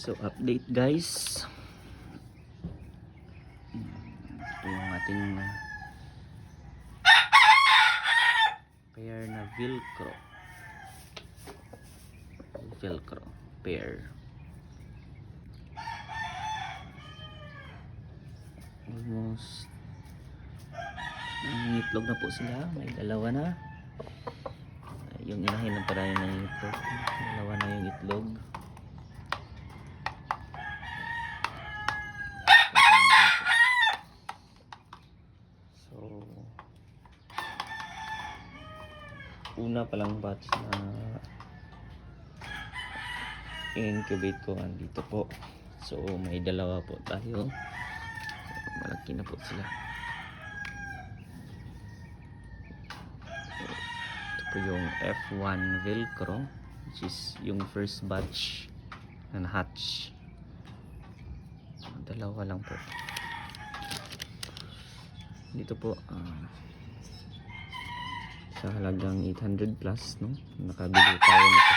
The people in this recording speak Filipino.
So update guys, ito yung ating pair na velcro pair. Almost itlog na po sila, may dalawa na. Yung inahin ng parayan ng itlog, dalawa na yung itlog. So una palang batch na incubate ko andito po. So may dalawa po tayo, malaki na po sila. Ito po yung F1 velcro, which is yung first batch na hatch. Dalawa lang po dito po. Sa halagang 800 plus, no, nakabili tayo nito.